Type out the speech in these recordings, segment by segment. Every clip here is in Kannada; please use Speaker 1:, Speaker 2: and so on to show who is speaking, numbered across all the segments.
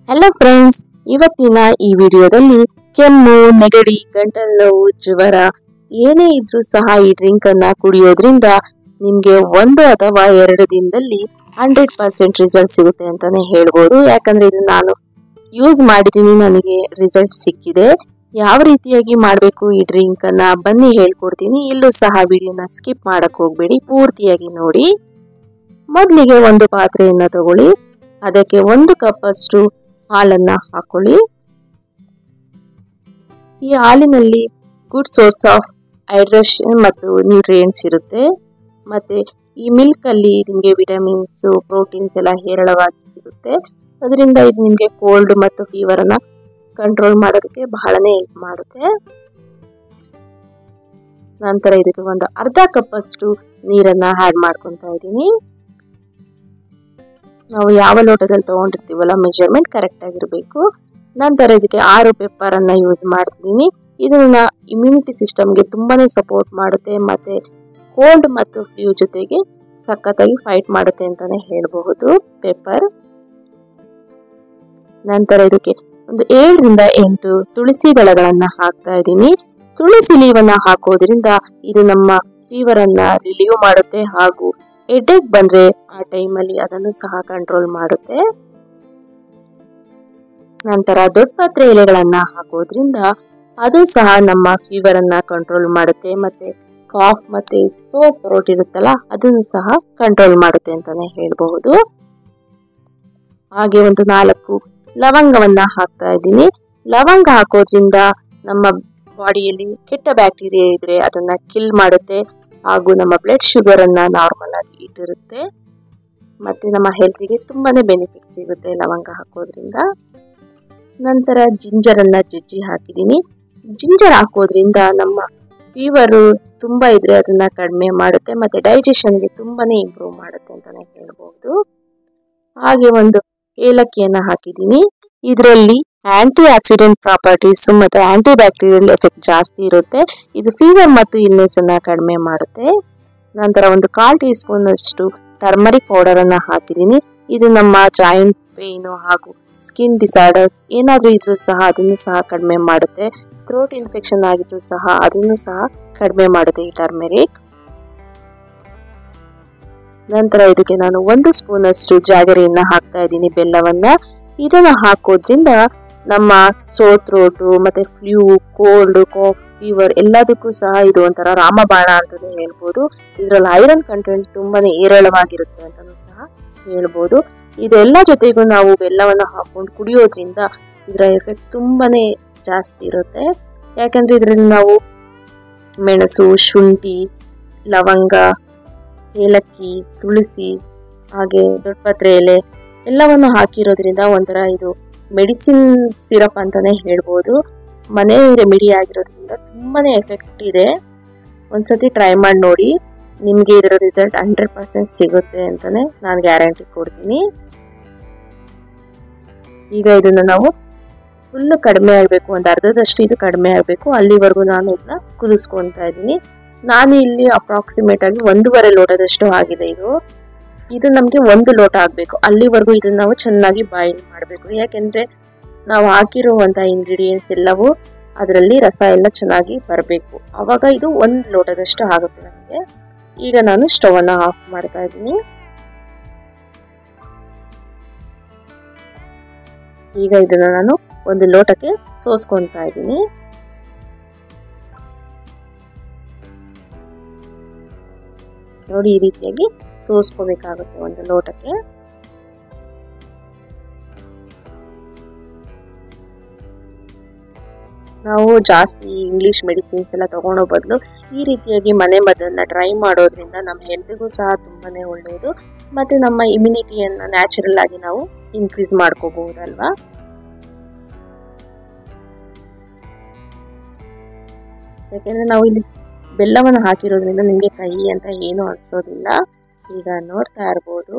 Speaker 1: ಹಲೋ ಫ್ರೆಂಡ್ಸ್, ಇವತ್ತಿನ ಈ ವಿಡಿಯೋದಲ್ಲಿ ಕೆಮ್ಮು, ನೆಗಡಿ, ಗಂಟಲು ನೋವು, ಜ್ವರ ಏನೇ ಇದ್ರೂ ಸಹ ಈ ಡ್ರಿಂಕ್ ಅನ್ನ ಕುಡಿಯೋದ್ರಿಂದ ನಿಮ್ಗೆ 1 ಅಥವಾ 2 ದಿನದಲ್ಲಿ 100% ರಿಸಲ್ಟ್ ಸಿಗುತ್ತೆ ಅಂತಾನೆ ಹೇಳ್ಬೋದು. ಯಾಕಂದ್ರೆ ಇದು ನಾನು ಯೂಸ್ ಮಾಡಿದೀನಿ, ನನಗೆ ರಿಸಲ್ಟ್ ಸಿಕ್ಕಿದೆ. ಯಾವ ರೀತಿಯಾಗಿ ಮಾಡಬೇಕು ಈ ಡ್ರಿಂಕ್ ಅನ್ನ ಬನ್ನಿ ಹೇಳ್ಕೊಡ್ತೀನಿ. ಇಲ್ಲೂ ಸಹ ವಿಡಿಯೋನ ಸ್ಕಿಪ್ ಮಾಡಕ್ ಹೋಗ್ಬೇಡಿ, ಪೂರ್ತಿಯಾಗಿ ನೋಡಿ. ಮೊದಲಿಗೆ ಒಂದು ಪಾತ್ರೆಯನ್ನ ತಗೊಳ್ಳಿ, ಅದಕ್ಕೆ 1 ಕಪ್ ಅಷ್ಟು ಹಾಲನ್ನ ಹಾಕೊಳ್ಳಿ. ಈ ಹಾಲಿನಲ್ಲಿ ಗುಡ್ ಸೋರ್ಸ್ ಆಫ್ ಹೈಡ್ರೇಷನ್ ಮತ್ತು ನ್ಯೂಟ್ರಿಯೆಂಟ್ಸ್ ಇರುತ್ತೆ. ಮತ್ತೆ ಈ ಮಿಲ್ಕ್ ಅಲ್ಲಿ ನಿಮಗೆ ವಿಟಮಿನ್ಸ್, ಪ್ರೋಟೀನ್ಸ್ ಎಲ್ಲ ಹೇರಳವಾಗಿ ಸಿಗುತ್ತೆ. ಅದರಿಂದ ಇದು ನಿಮಗೆ ಕೋಲ್ಡ್ ಮತ್ತು ಫೀವರ್ ಅನ್ನ ಕಂಟ್ರೋಲ್ ಮಾಡೋದಕ್ಕೆ ಬಹಳನೇ ಹೆಲ್ಪ್ ಮಾಡುತ್ತೆ. ನಂತರ ಇದಕ್ಕೆ ಒಂದು ಅರ್ಧ ಕಪ್ ಅಷ್ಟು ನೀರನ್ನ ಆಡ್ ಮಾಡ್ಕೊತಾ ಇದ್ದೀನಿ. ನಾವು ಯಾವ ಲೋಟದಲ್ಲಿ ತಗೊಂಡಿರ್ತೀವಲ್ಲ ಮೆಜರ್ಮೆಂಟ್ ಕರೆಕ್ಟ್ ಆಗಿರಬೇಕು. ನಂತರ ಇದಕ್ಕೆ 6 ಪೆಪ್ಪರ್ ಅನ್ನ ಯೂಸ್ ಮಾಡ್ತಿದ್ದೀನಿ. ಇದನ್ನ ಇಮ್ಯುನಿಟಿ ಸಿಸ್ಟಮ್ಗೆ ತುಂಬಾನೇ ಸಪೋರ್ಟ್ ಮಾಡುತ್ತೆ, ಮತ್ತೆ ಕೋಲ್ಡ್ ಮತ್ತು ಫ್ಲೂ ಜೊತೆಗೆ ಸಖತ್ತಾಗಿ ಫೈಟ್ ಮಾಡುತ್ತೆ ಅಂತಾನೆ ಹೇಳಬಹುದು ಪೆಪ್ಪರ್. ನಂತರ ಇದಕ್ಕೆ ಒಂದು 7 ರಿಂದ 8 ತುಳಸಿ ದಳಗಳನ್ನ ಹಾಕ್ತಾ ಇದ್ದೀನಿ. ತುಳಸಿ ಲೀವನ್ನ ಹಾಕೋದ್ರಿಂದ ಇದು ನಮ್ಮ ಫೀವರ್ ಅನ್ನ ರಿಲೀವ್ ಮಾಡುತ್ತೆ, ಹಾಗೂ ಹೆಡ್ಏಕ್ ಬಂದ್ರೆ ಆ ಟೈಮಲ್ಲಿ ಅದನ್ನು ಸಹ ಕಂಟ್ರೋಲ್ ಮಾಡುತ್ತೆ. ನಂತರ ದೊಡ್ಡ ಪತ್ರೆ ಎಲೆಗಳನ್ನ ಹಾಕೋದ್ರಿಂದ ಅದು ಸಹ ನಮ್ಮ ಫೀವರ್ ಅನ್ನ ಕಂಟ್ರೋಲ್ ಮಾಡುತ್ತೆ, ಮತ್ತೆ ಕಾಫ್ ಮತ್ತೆ ಸೋಪ್ ಥ್ರೋಟ್ ಇರುತ್ತಲ್ಲ ಅದನ್ನು ಸಹ ಕಂಟ್ರೋಲ್ ಮಾಡುತ್ತೆ ಅಂತಾನೆ ಹೇಳ್ಬಹುದು. ಹಾಗೆ ಒಂದು 4 ಲವಂಗವನ್ನ ಹಾಕ್ತಾ ಇದ್ದೀನಿ. ಲವಂಗ ಹಾಕೋದ್ರಿಂದ ನಮ್ಮ ಬಾಡಿಯಲ್ಲಿ ಕೆಟ್ಟ ಬ್ಯಾಕ್ಟೀರಿಯಾ ಇದ್ರೆ ಅದನ್ನ ಕಿಲ್ ಮಾಡುತ್ತೆ, ಹಾಗೂ ನಮ್ಮ ಬ್ಲಡ್ ಶುಗರ್ ಅನ್ನ ನಾರ್ಮಲ್ ಆಗಿ ಇಟ್ಟಿರುತ್ತೆ. ಮತ್ತೆ ನಮ್ಮ ಹೆಲ್ತ್ಗೆ ತುಂಬಾನೇ ಬೆನಿಫಿಟ್ ಸಿಗುತ್ತೆ ಲವಂಗ ಹಾಕೋದ್ರಿಂದ. ನಂತರ ಜಿಂಜರ್ ಅನ್ನ ಜಜ್ಜಿ ಹಾಕಿದ್ದೀನಿ. ಜಿಂಜರ್ ಹಾಕೋದ್ರಿಂದ ನಮ್ಮ ಫೀವರ್ ತುಂಬಾ ಇದ್ರೆ ಅದನ್ನ ಕಡಿಮೆ ಮಾಡುತ್ತೆ, ಮತ್ತೆ ಡೈಜೆಷನ್ಗೆ ತುಂಬಾನೇ ಇಂಪ್ರೂವ್ ಮಾಡುತ್ತೆ ಅಂತಾನೆ ಹೇಳ್ಬಹುದು. ಹಾಗೆ ಒಂದು ಏಲಕ್ಕಿಯನ್ನ ಹಾಕಿದ್ದೀನಿ. ಇದರಲ್ಲಿ ಆಂಟಿ ಆಕ್ಸಿಡೆಂಟ್ ಪ್ರಾಪರ್ಟೀಸ್ ಮತ್ತೆ ಆಂಟಿ ಬ್ಯಾಕ್ಟೀರಿಯಲ್ ಎಫೆಕ್ಟ್ ಜಾಸ್ತಿ ಇರುತ್ತೆ. ಇದು ಫೀವರ್ ಮತ್ತು ಇಲ್ನೆಸ್ ಅನ್ನ ಕಡಿಮೆ ಮಾಡುತ್ತೆ. ನಂತರ ಒಂದು 1/4 ಟೀ ಸ್ಪೂನ್ ಅಷ್ಟು ಟರ್ಮರಿಕ್ ಪೌಡರ್ ಅನ್ನ ಹಾಕಿದ್ದೀನಿ. ಇದು ನಮ್ಮ ಜಾಯಿಂಟ್ ಪೇನ್ ಹಾಗೂ ಸ್ಕಿನ್ ಡಿಸಾರ್ಡರ್ಸ್ ಏನಾದ್ರೂ ಇದ್ರೂ ಸಹ ಅದನ್ನು ಸಹ ಕಡಿಮೆ ಮಾಡುತ್ತೆ. ಥ್ರೋಟ್ ಇನ್ಫೆಕ್ಷನ್ ಆಗಿದ್ರು ಸಹ ಅದನ್ನು ಸಹ ಕಡಿಮೆ ಮಾಡುತ್ತೆ ಈ ಟರ್ಮರಿಕ್. ನಂತರ ಇದಕ್ಕೆ ನಾನು 1 ಸ್ಪೂನ್ ಅಷ್ಟು ಜಾಗರಿಯನ್ನ ಹಾಕ್ತಾ ಇದ್ದೀನಿ, ಬೆಲ್ಲವನ್ನ. ಇದನ್ನ ಹಾಕೋದ್ರಿಂದ ನಮ್ಮ ಸೋರ್ ಥ್ರೋಟ್ ಮತ್ತೆ ಫ್ಲೂ, ಕೋಲ್ಡ್, ಕಾಫ್, ಫೀವರ್ ಎಲ್ಲದಕ್ಕೂ ಸಹ ಇದು ಒಂಥರ ರಾಮಬಾಣ ಅಂತಾನೆ ಹೇಳ್ಬೋದು. ಇದರಲ್ಲಿ ಐರನ್ ಕಂಟೆಂಟ್ ತುಂಬಾನೇ ಹೇರಳವಾಗಿರುತ್ತೆ ಅಂತಾನೂ ಸಹ ಹೇಳ್ಬೋದು. ಇದೆಲ್ಲ ಜೊತೆಗೂ ನಾವು ಬೆಲ್ಲವನ್ನು ಹಾಕೊಂಡು ಕುಡಿಯೋದ್ರಿಂದ ಇದರ ಎಫೆಕ್ಟ್ ತುಂಬಾನೇ ಜಾಸ್ತಿ ಇರುತ್ತೆ. ಯಾಕಂದ್ರೆ ಇದರಲ್ಲಿ ನಾವು ಮೆಣಸು, ಶುಂಠಿ, ಲವಂಗ, ಏಲಕ್ಕಿ, ತುಳಸಿ ಹಾಗೆ ದೊಡ್ಡಪತ್ರೆ ಎಲೆ ಎಲ್ಲವನ್ನು ಹಾಕಿರೋದ್ರಿಂದ ಒಂಥರ ಇದು ಮೆಡಿಸಿನ್ ಸಿರಪ್ ಅಂತಾನೆ ಹೇಳ್ಬೋದು. ಮನೆ ರೆಮಿಡಿ ಆಗಿರೋದ್ರಿಂದ ತುಂಬಾನೇ ಎಫೆಕ್ಟ್ ಇದೆ. ಒಂದ್ಸತಿ ಟ್ರೈ ಮಾಡಿ ನೋಡಿ, ನಿಮ್ಗೆ ಇದರ ರಿಸಲ್ಟ್ 100% ಸಿಗುತ್ತೆ ಅಂತಾನೆ ನಾನು ಗ್ಯಾರಂಟಿ ಕೊಡ್ತೀನಿ. ಈಗ ಇದನ್ನ ನಾವು ಫುಲ್ ಕಡಿಮೆ ಆಗ್ಬೇಕು, ಒಂದು ಅರ್ಧದಷ್ಟು ಇದು ಕಡಿಮೆ ಆಗ್ಬೇಕು, ಅಲ್ಲಿವರೆಗೂ ನಾನು ಇದನ್ನ ಕುದಿಸ್ಕೊಂತಾ ಇದ್ದೀನಿ. ನಾನು ಇಲ್ಲಿ ಅಪ್ರಾಕ್ಸಿಮೇಟ್ ಆಗಿ 1.5 ಲೋಟದಷ್ಟು ಆಗಿದೆ. ಇದು ನಮ್ಗೆ 1 ಲೋಟ ಆಗ್ಬೇಕು, ಅಲ್ಲಿವರೆಗೂ ಇದನ್ನ ನಾವು ಚೆನ್ನಾಗಿ ಬಾಯ್ಲ್ ಮಾಡಬೇಕು. ಯಾಕೆಂದ್ರೆ ನಾವು ಹಾಕಿರುವಂತಹ ಇಂಗ್ರೀಡಿಯೆಂಟ್ಸ್ ಎಲ್ಲವೂ ಅದರಲ್ಲಿ ರಸ ಎಲ್ಲ ಚೆನ್ನಾಗಿ ಬರಬೇಕು, ಅವಾಗ ಇದು 1 ಲೋಟದಷ್ಟು ಆಗುತ್ತೆ ನಮಗೆ. ಈಗ ನಾನು ಸ್ಟವ್ ಅನ್ನ ಆಫ್ ಮಾಡ್ತಾ ಇದ್ದೀನಿ. ಈಗ ಇದನ್ನ ನಾನು 1 ಲೋಟಕ್ಕೆ ಸೋಸ್ಕೊಂತಾ ಇದ್ದೀನಿ. ನೋಡಿ, ಈ ರೀತಿಯಾಗಿ ಸೋಸ್ಕೋಬೇಕಾಗುತ್ತೆ 1 ಲೋಟಕ್ಕೆ. ನಾವು ಜಾಸ್ತಿ ಇಂಗ್ಲಿಷ್ ಮೆಡಿಸಿನ್ಸ್ ಎಲ್ಲ ತಗೊಳ್ಳೋ ಬದಲು ಈ ರೀತಿಯಾಗಿ ಮನೆ ಮದ್ದನ್ನ ಟ್ರೈ ಮಾಡೋದ್ರಿಂದ ನಮ್ಮ ಹೆಲ್ತ್ಗೂ ಸಹ ತುಂಬಾನೇ ಒಳ್ಳೆಯದು, ಮತ್ತೆ ನಮ್ಮ ಇಮ್ಯುನಿಟಿಯನ್ನ ನ್ಯಾಚುರಲ್ ಆಗಿ ನಾವು ಇನ್ಕ್ರೀಸ್ ಮಾಡ್ಕೋಬಹುದಲ್ವಾ. ಯಾಕೆಂದ್ರೆ ನಾವು ಇಲ್ಲಿ ಬೆಲ್ಲವನ್ನು ಹಾಕಿರೋದ್ರಿಂದ ನಿಮಗೆ ಕಹಿ ಅಂತ ಏನು ಅನ್ಸೋದಿಲ್ಲ. ಈಗ ನೋಡ್ತಾ ಇರ್ಬೋದು,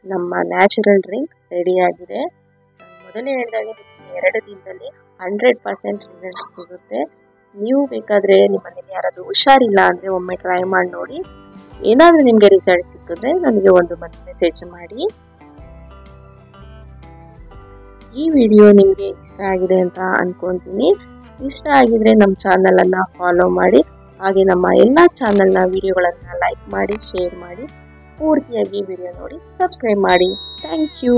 Speaker 1: ನಮ್ಮ ನ್ಯಾಚುರಲ್ ಡ್ರಿಂಕ್ ರೆಡಿ ಆಗಿದೆ. ಮೊದಲೇ ಹೇಳಿದಾಗ 2 ದಿನದಲ್ಲಿ 100% ರಿಸಲ್ಟ್ ಸಿಗುತ್ತೆ. ನೀವು ಬೇಕಾದ್ರೆ ನಿಮ್ಮ ಮನೇಲಿ ಯಾರಾದ್ರೂ ಹುಷಾರಿಲ್ಲ ಅಂದ್ರೆ ಒಮ್ಮೆ ಟ್ರೈ ಮಾಡಿ ನೋಡಿ. ಏನಾದ್ರೂ ನಿಮ್ಗೆ ರಿಸಲ್ಟ್ ಸಿಕ್ಕಿದ್ರೆ ನನಗೆ ಒಂದು ಮೆಸೇಜ್ ಮಾಡಿ. ಈ ವಿಡಿಯೋ ನಿಮಗೆ ಇಷ್ಟ ಆಗಿದೆ ಅಂತ ಅನ್ಕೊಂತೀನಿ. ಇಷ್ಟ ಆಗಿದ್ರೆ ನಮ್ಮ ಚಾನಲನ್ನು ಫಾಲೋ ಮಾಡಿ, ಹಾಗೆ ನಮ್ಮ ಎಲ್ಲ ಚಾನಲ್ನ ವಿಡಿಯೋಗಳನ್ನು ಲೈಕ್ ಮಾಡಿ, ಶೇರ್ ಮಾಡಿ, ಪೂರ್ತಿಯಾಗಿ ವಿಡಿಯೋ ನೋಡಿ ಸಬ್ಸ್ಕ್ರೈಬ್ ಮಾಡಿ. Thank you.